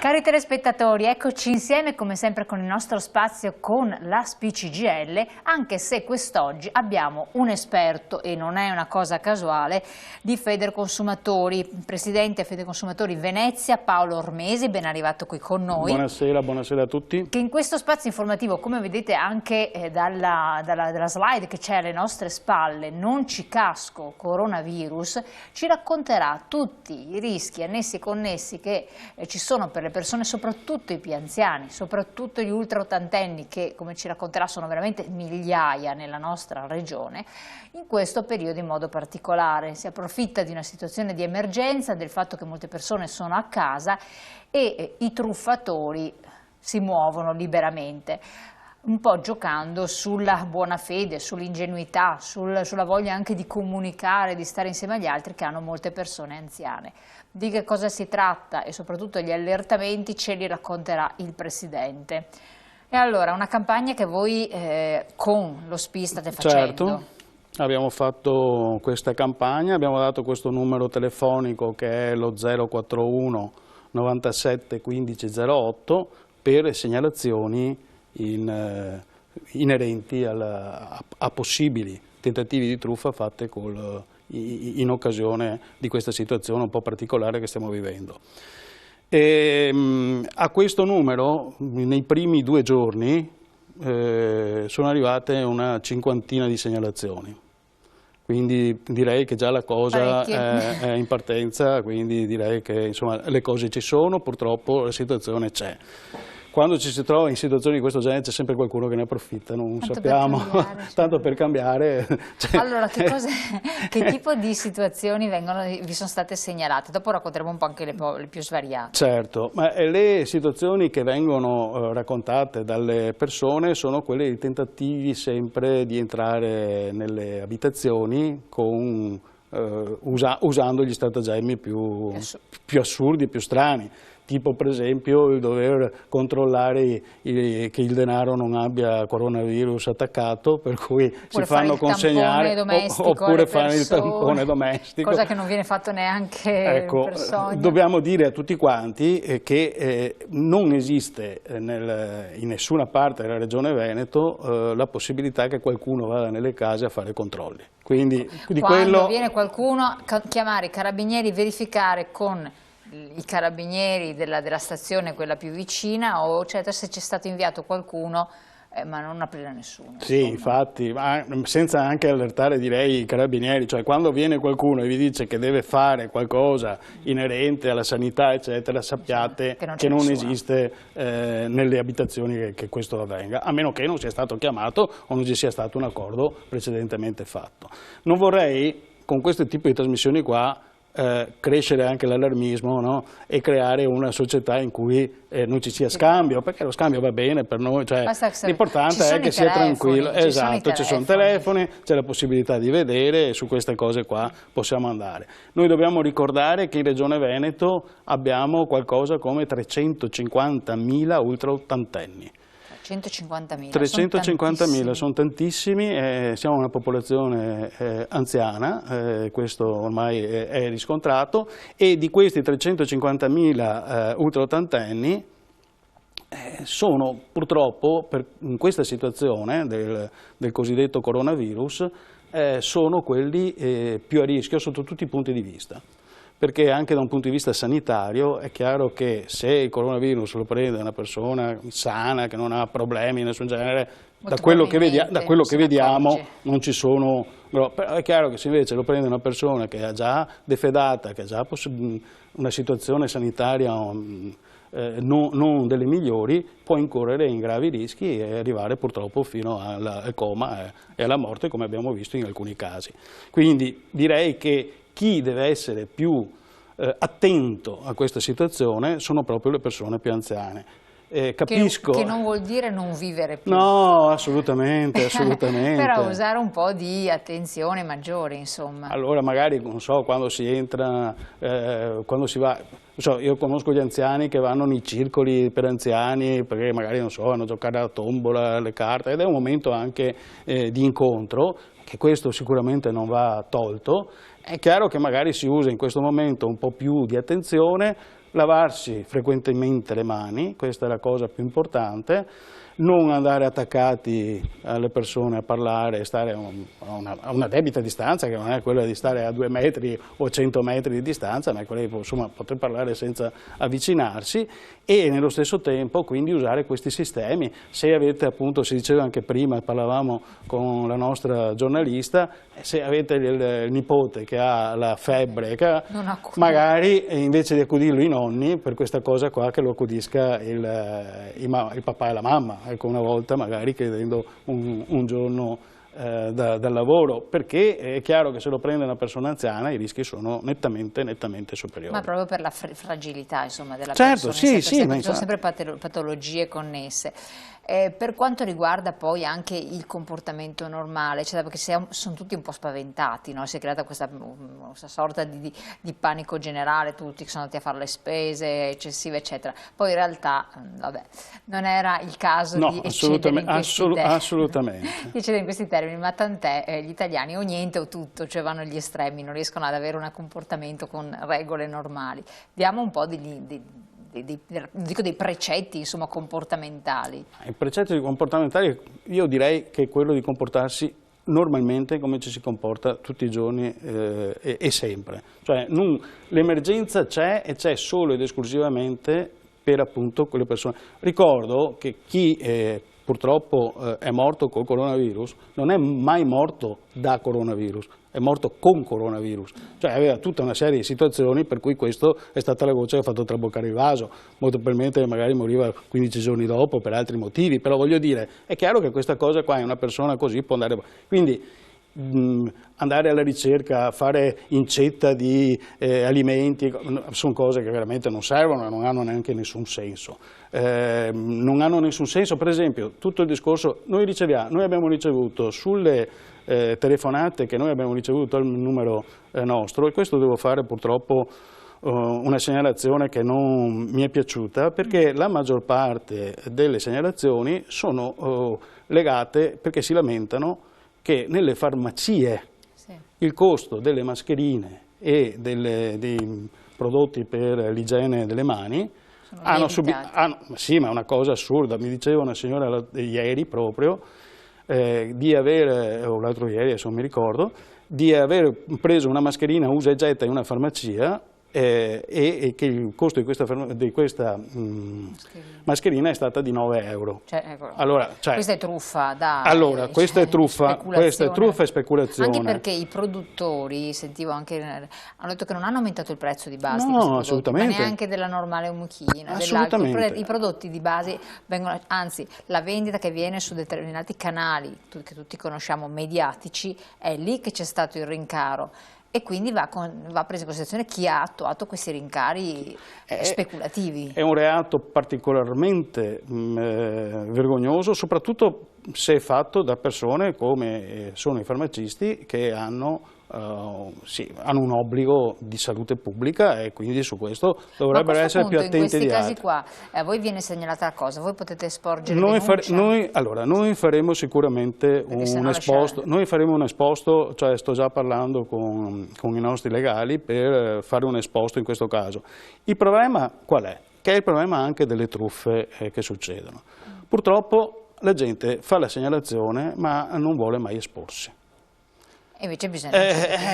Cari telespettatori, eccoci insieme come sempre con il nostro spazio con la SPCGIL, anche se quest'oggi abbiamo un esperto, e non è una cosa casuale, di Federconsumatori, presidente Federconsumatori Venezia, Paolo Ormesi, ben arrivato qui con noi. Buonasera, buonasera a tutti. Che in questo spazio informativo, come vedete anche dalla slide che c'è alle nostre spalle, non ci casco coronavirus, ci racconterà tutti i rischi annessi e connessi che ci sono per le persone, soprattutto i più anziani, soprattutto gli ultra ottantenni che, come ci racconterà, sono veramente migliaia nella nostra regione, in questo periodo in modo particolare. Si approfitta di una situazione di emergenza, del fatto che molte persone sono a casa e i truffatori si muovono liberamente, un po' giocando sulla buona fede, sull'ingenuità, sulla voglia anche di comunicare, di stare insieme agli altri che hanno molte persone anziane. Di che cosa si tratta e soprattutto gli allertamenti ce li racconterà il Presidente. E allora, una campagna che voi con lo SPI state facendo. Certo, abbiamo fatto questa campagna, abbiamo dato questo numero telefonico che è lo 041 97 15 08 per segnalazioni inerenti a possibili tentativi di truffa fatte in occasione di questa situazione un po' particolare che stiamo vivendo. A questo numero nei primi 2 giorni sono arrivate una cinquantina di segnalazioni, quindi direi che già la cosa è in partenza, quindi direi che insomma, le cose ci sono, purtroppo la situazione c'è. Quando ci si trova in situazioni di questo genere c'è sempre qualcuno che ne approfitta, non sappiamo, tanto per cambiare. Cioè... Allora, che tipo di situazioni vi sono state segnalate? Dopo racconteremo un po' anche le più svariate. Certo, ma le situazioni che vengono raccontate dalle persone sono quelle di tentativi sempre di entrare nelle abitazioni usando gli stratagemmi più assurdi e più strani. Tipo per esempio il dover controllare che il denaro non abbia coronavirus attaccato, per cui si fanno consegnare, oppure fare il tampone domestico. Cosa che non viene fatto neanche in persona. Dobbiamo dire a tutti quanti che non esiste in nessuna parte della Regione Veneto la possibilità che qualcuno vada nelle case a fare controlli. Quindi, quando viene qualcuno, chiamare i carabinieri, verificare con i carabinieri della stazione, quella più vicina, o cioè, se c'è stato inviato qualcuno, ma non aprire nessuno. Sì, infatti, ma senza anche allertare direi i carabinieri, cioè quando viene qualcuno e vi dice che deve fare qualcosa inerente alla sanità eccetera, sappiate che non esiste nelle abitazioni che questo avvenga, a meno che non sia stato chiamato o non ci sia stato un accordo precedentemente fatto. Non vorrei con questo tipo di trasmissioni qua crescere anche l'allarmismo, no? E creare una società in cui non ci sia scambio, perché lo scambio va bene per noi, cioè, l'importante è che sia tranquillo. Esatto, ci sono telefoni, c'è la possibilità di vedere e su queste cose qua possiamo andare. Noi dobbiamo ricordare che in Regione Veneto abbiamo qualcosa come 350.000 ultraottantenni. 350.000 sono tantissimi, siamo una popolazione anziana, questo ormai è riscontrato, e di questi 350.000 ultraottantenni sono purtroppo, in questa situazione del cosiddetto coronavirus, sono quelli più a rischio sotto tutti i punti di vista. Perché anche da un punto di vista sanitario è chiaro che se il coronavirus lo prende una persona sana, che non ha problemi di nessun genere, da quello che vediamo non ci sono, però è chiaro che se invece lo prende una persona che è già defedata, che ha già una situazione sanitaria non delle migliori, può incorrere in gravi rischi e arrivare purtroppo fino al coma e alla morte, come abbiamo visto in alcuni casi. Quindi direi che chi deve essere più attento a questa situazione sono proprio le persone più anziane. Capisco. Che non vuol dire non vivere più. No, assolutamente, assolutamente. Però usare un po' di attenzione maggiore, insomma. Allora magari, non so, quando si entra, quando si va, non so, io conosco gli anziani che vanno nei circoli per anziani, perché magari, non so, vanno a giocare alla tombola, alle carte, ed è un momento anche di incontro, che questo sicuramente non va tolto. È chiaro che magari si usa in questo momento un po' più di attenzione, lavarsi frequentemente le mani, questa è la cosa più importante, non andare attaccati alle persone a parlare, stare a una debita distanza, che non è quella di stare a 2 metri o 100 metri di distanza, ma è quella di poter parlare senza avvicinarsi, e nello stesso tempo quindi usare questi sistemi. Se avete, appunto, si diceva anche prima, parlavamo con la nostra giornalista, se avete il nipote che ha la febbre, magari invece di accudirlo i nonni, per questa cosa qua, che lo accudisca il papà e la mamma, ecco, una volta magari chiedendo un giorno dal lavoro, perché è chiaro che se lo prende una persona anziana i rischi sono nettamente superiori. Ma proprio per la fragilità, insomma, della certo, persona, sì, ci sono sempre patologie connesse. Per quanto riguarda poi anche il comportamento normale, cioè, perché sono tutti un po' spaventati, no? Si è creata questa sorta di panico generale, tutti sono andati a fare le spese eccessive, eccetera. Poi in realtà, vabbè, non era il caso di eccedere in questi termini, ma tant'è, gli italiani o niente o tutto, cioè vanno agli estremi, non riescono ad avere un comportamento con regole normali. Diamo un po' dei precetti, insomma, comportamentali. I precetti comportamentali, io direi che è quello di comportarsi normalmente come ci si comporta tutti i giorni e sempre. Cioè l'emergenza c'è, e c'è solo ed esclusivamente per, appunto, quelle persone. Ricordo che chi purtroppo è morto col coronavirus non è mai morto da coronavirus, è morto con coronavirus, cioè aveva tutta una serie di situazioni per cui questo è stata la goccia che ha fatto traboccare il vaso, molto probabilmente magari moriva 15 giorni dopo per altri motivi, però voglio dire, è chiaro che questa cosa qua in una persona così può andare, quindi andare alla ricerca, fare incetta di alimenti, sono cose che veramente non servono e non hanno neanche nessun senso. Non hanno nessun senso, per esempio, tutto il discorso, noi abbiamo ricevuto sulle telefonate che noi abbiamo ricevuto al numero nostro, e questo devo fare purtroppo una segnalazione che non mi è piaciuta, perché la maggior parte delle segnalazioni sono legate, perché si lamentano che nelle farmacie il costo delle mascherine e dei prodotti per l'igiene delle mani sì, ma è una cosa assurda. Mi diceva una signora ieri proprio di avere, o l'altro ieri, adesso non mi ricordo, di aver preso una mascherina usa e getta in una farmacia e che il costo di questa mascherina è stata di 9 euro. Questa è truffa, questa è truffa e speculazione. Anche perché i produttori, sentivo anche, hanno detto che non hanno aumentato il prezzo di base, no, assolutamente, ma neanche della normale mucchina, i prodotti di base vengono, anzi la vendita che viene su determinati canali che tutti conosciamo, mediatici, è lì che c'è stato il rincaro. E quindi va preso in considerazione chi ha attuato questi rincari speculativi. È un reato particolarmente vergognoso, soprattutto se fatto da persone come sono i farmacisti, che hanno un obbligo di salute pubblica, e quindi su questo dovrebbero essere più attenti di altri. In questi casi qua, a voi viene segnalata la cosa, voi potete sporgere denuncia? Noi faremo sicuramente un esposto, cioè sto già parlando con i nostri legali per fare un esposto in questo caso. Il problema qual è? Che è il problema anche delle truffe che succedono. Purtroppo la gente fa la segnalazione ma non vuole mai esporsi.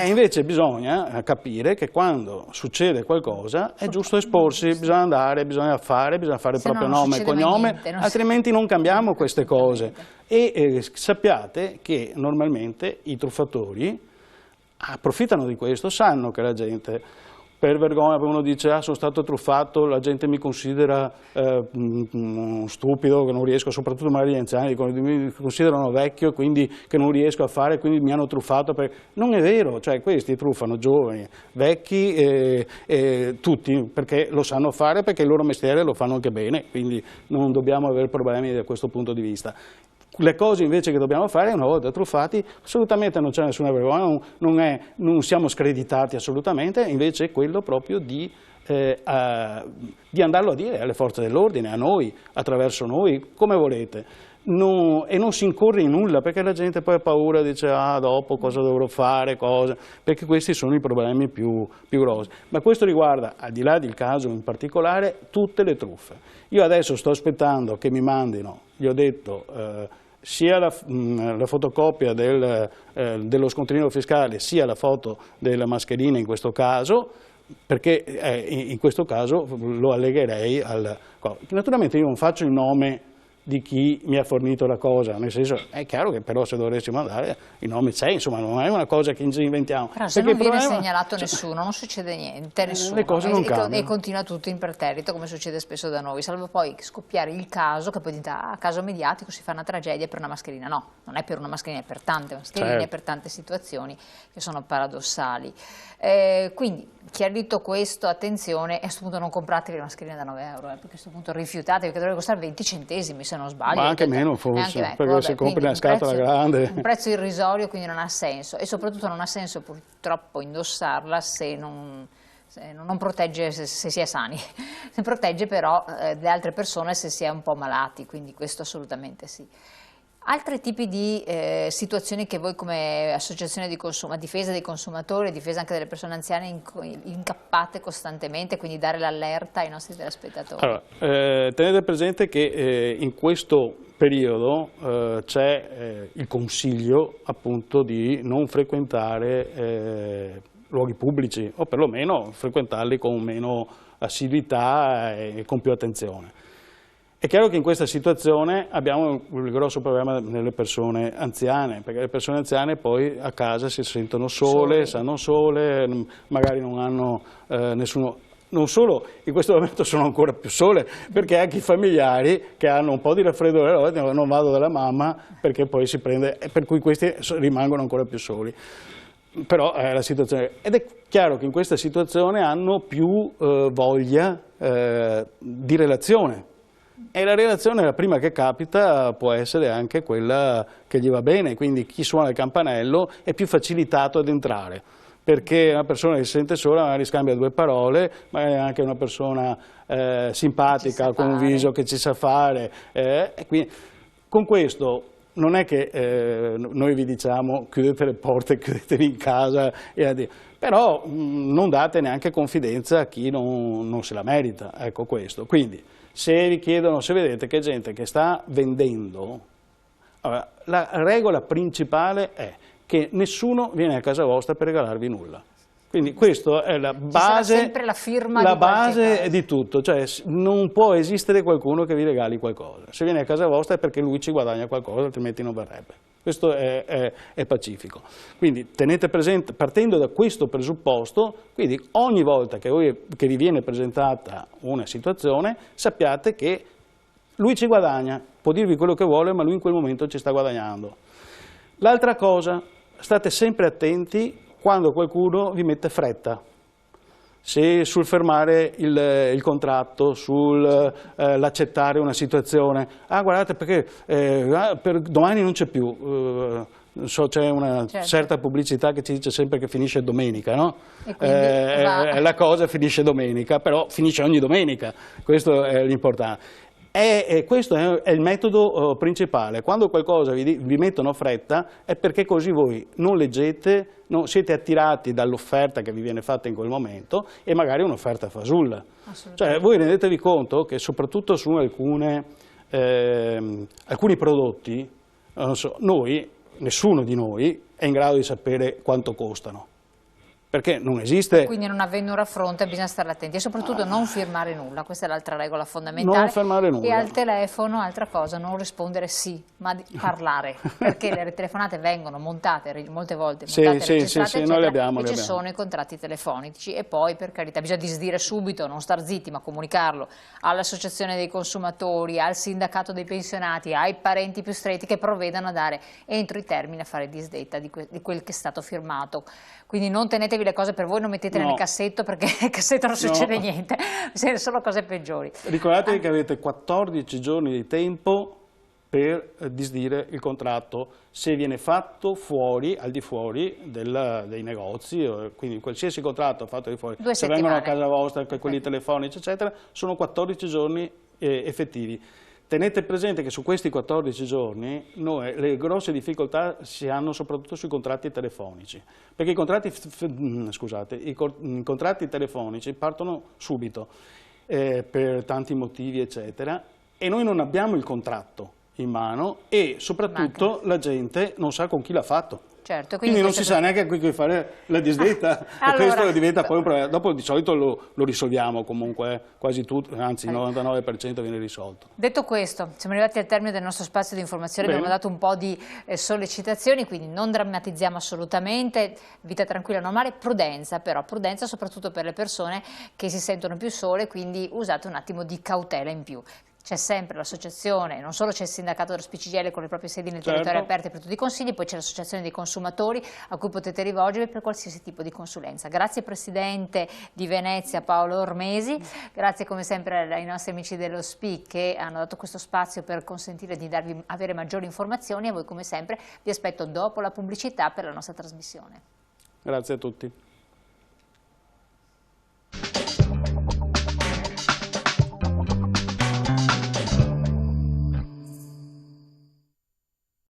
Invece bisogna capire che quando succede qualcosa è giusto esporsi, bisogna andare, bisogna fare il proprio nome e cognome, altrimenti non cambiamo queste cose. E sappiate che normalmente i truffatori approfittano di questo, sanno che la gente, per vergogna, uno dice sono stato truffato, la gente mi considera stupido, che non riesco, soprattutto magari gli anziani mi considerano vecchio, quindi che non riesco a fare, quindi mi hanno truffato. Non è vero, cioè questi truffano giovani, vecchi, tutti, perché lo sanno fare, perché il loro mestiere lo fanno anche bene, quindi non dobbiamo avere problemi da questo punto di vista. Le cose invece che dobbiamo fare, una volta truffati, assolutamente non c'è nessuna vergogna, non siamo screditati assolutamente, invece è quello proprio di andarlo a dire alle forze dell'ordine, a noi, attraverso noi, come volete. e non si incorre in nulla, perché la gente poi ha paura, dice dopo cosa dovrò fare, perché questi sono i problemi più grossi. Ma questo riguarda, al di là del caso in particolare, tutte le truffe. Io adesso sto aspettando che mi mandino, gli ho detto, sia la fotocopia dello scontrino fiscale, sia la foto della mascherina in questo caso, perché in questo caso lo allegherei Naturalmente io non faccio il nome di chi mi ha fornito la cosa, nel senso, è chiaro che però se dovessimo andare il nome c'è, insomma non è una cosa che ci inventiamo. Però se non viene segnalato nessuno, non succede niente, nessuno, le cose non cambiano. E continua tutto imperterrito, come succede spesso da noi, salvo poi scoppiare il caso, che poi diventa caso mediatico, si fa una tragedia per una mascherina. No, non è per una mascherina, è per tante mascherine, certo, per tante situazioni che sono paradossali. Quindi, chiarito questo, attenzione, e a questo punto non compratevi le mascherine da 9 euro, perché a questo punto rifiutate, perché dovrebbe costare 20 centesimi se non sbaglio. Ma anche meno forse, perché se compri una scatola grande. Un prezzo irrisorio, quindi non ha senso, e soprattutto non ha senso purtroppo indossarla se non protegge se si è sani, se protegge però le altre persone se si è un po' malati, quindi questo assolutamente sì. Altri tipi di situazioni che voi come associazione di consumo, a difesa dei consumatori, a difesa anche delle persone anziane incappate costantemente, quindi dare l'allerta ai nostri telespettatori? Allora, tenete presente che in questo periodo c'è il consiglio appunto di non frequentare luoghi pubblici, o perlomeno frequentarli con meno assiduità e con più attenzione. È chiaro che in questa situazione abbiamo un grosso problema nelle persone anziane, perché le persone anziane poi a casa si sentono sole, stanno sole, magari non hanno nessuno. Non solo, in questo momento sono ancora più sole, perché anche i familiari che hanno un po' di raffreddore, non vado dalla mamma, perché poi si prende, per cui questi rimangono ancora più soli. Però è la situazione, ed è chiaro che in questa situazione hanno più voglia di relazione. E la relazione, la prima che capita, può essere anche quella che gli va bene, quindi chi suona il campanello è più facilitato ad entrare, perché una persona che si sente sola magari scambia due parole, magari anche una persona simpatica, con un viso che ci sa fare, e quindi con questo non è che noi vi diciamo chiudete le porte, chiudetevi in casa, però non date neanche confidenza a chi non se la merita, ecco questo. Quindi se vi chiedono, se vedete che gente che sta vendendo, allora, la regola principale è che nessuno viene a casa vostra per regalarvi nulla. Quindi questa è la base, sempre la firma di tutto, cioè non può esistere qualcuno che vi regali qualcosa. Se viene a casa vostra è perché lui ci guadagna qualcosa, altrimenti non verrebbe. Questo è pacifico. Quindi tenete presente, partendo da questo presupposto, quindi ogni volta che vi viene presentata una situazione, sappiate che lui ci guadagna, può dirvi quello che vuole, ma lui in quel momento ci sta guadagnando. L'altra cosa, state sempre attenti quando qualcuno vi mette fretta, se sul fermare il contratto, sull'accettare una situazione, guardate perché per domani non c'è più, c'è una certa pubblicità che ci dice sempre che finisce domenica, no? La cosa finisce domenica, però finisce ogni domenica, questo è l'importante. Questo è il metodo principale. Quando qualcosa vi mettono fretta è perché così voi non leggete, non siete attirati dall'offerta che vi viene fatta in quel momento e magari un'offerta fasulla. Cioè voi rendetevi conto che soprattutto su alcuni prodotti, non so, nessuno di noi è in grado di sapere quanto costano. Perché non esiste. Quindi non avendo un raffronto bisogna stare attenti e soprattutto non firmare nulla, questa è l'altra regola fondamentale. Non firmare nulla. E al telefono, altra cosa, non rispondere sì, ma parlare, perché le telefonate vengono montate molte volte, registrate, eccetera, noi le abbiamo. Ci sono i contratti telefonici e poi per carità bisogna disdire subito, non star zitti, ma comunicarlo all'associazione dei consumatori, al sindacato dei pensionati, ai parenti più stretti che provvedano a dare entro i termini a fare disdetta di quel che è stato firmato. Quindi non tenetevi le cose per voi, non mettetele nel cassetto perché nel cassetto non succede niente, sono cose peggiori. Ricordatevi che avete 14 giorni di tempo per disdire il contratto se viene fatto fuori, al di fuori dei negozi, quindi qualsiasi contratto fatto di fuori, se vengono a casa vostra, quelli telefonici eccetera, sono 14 giorni effettivi. Tenete presente che su questi 14 giorni le grosse difficoltà si hanno soprattutto sui contratti telefonici, perché i contratti telefonici partono subito per tanti motivi eccetera, e noi non abbiamo il contratto in mano e soprattutto la gente non sa con chi l'ha fatto. Certo, quindi non si sa neanche a cui fare la disdetta, e questo diventa poi un problema. Dopo di solito lo risolviamo comunque, quasi tutto, anzi il 99% viene risolto. Detto questo, siamo arrivati al termine del nostro spazio di informazione, abbiamo dato un po' di sollecitazioni, quindi non drammatizziamo assolutamente, vita tranquilla, normale, prudenza però, prudenza soprattutto per le persone che si sentono più sole, quindi usate un attimo di cautela in più. C'è sempre l'associazione, non solo c'è il sindacato dello CGIL con le proprie sedi nel territorio aperte per tutti i consigli, poi c'è l'associazione dei consumatori a cui potete rivolgervi per qualsiasi tipo di consulenza. Grazie Presidente di Venezia Paolo Ormesi, grazie come sempre ai nostri amici dello SPI che hanno dato questo spazio per consentire di avere maggiori informazioni, e a voi come sempre vi aspetto dopo la pubblicità per la nostra trasmissione. Grazie a tutti.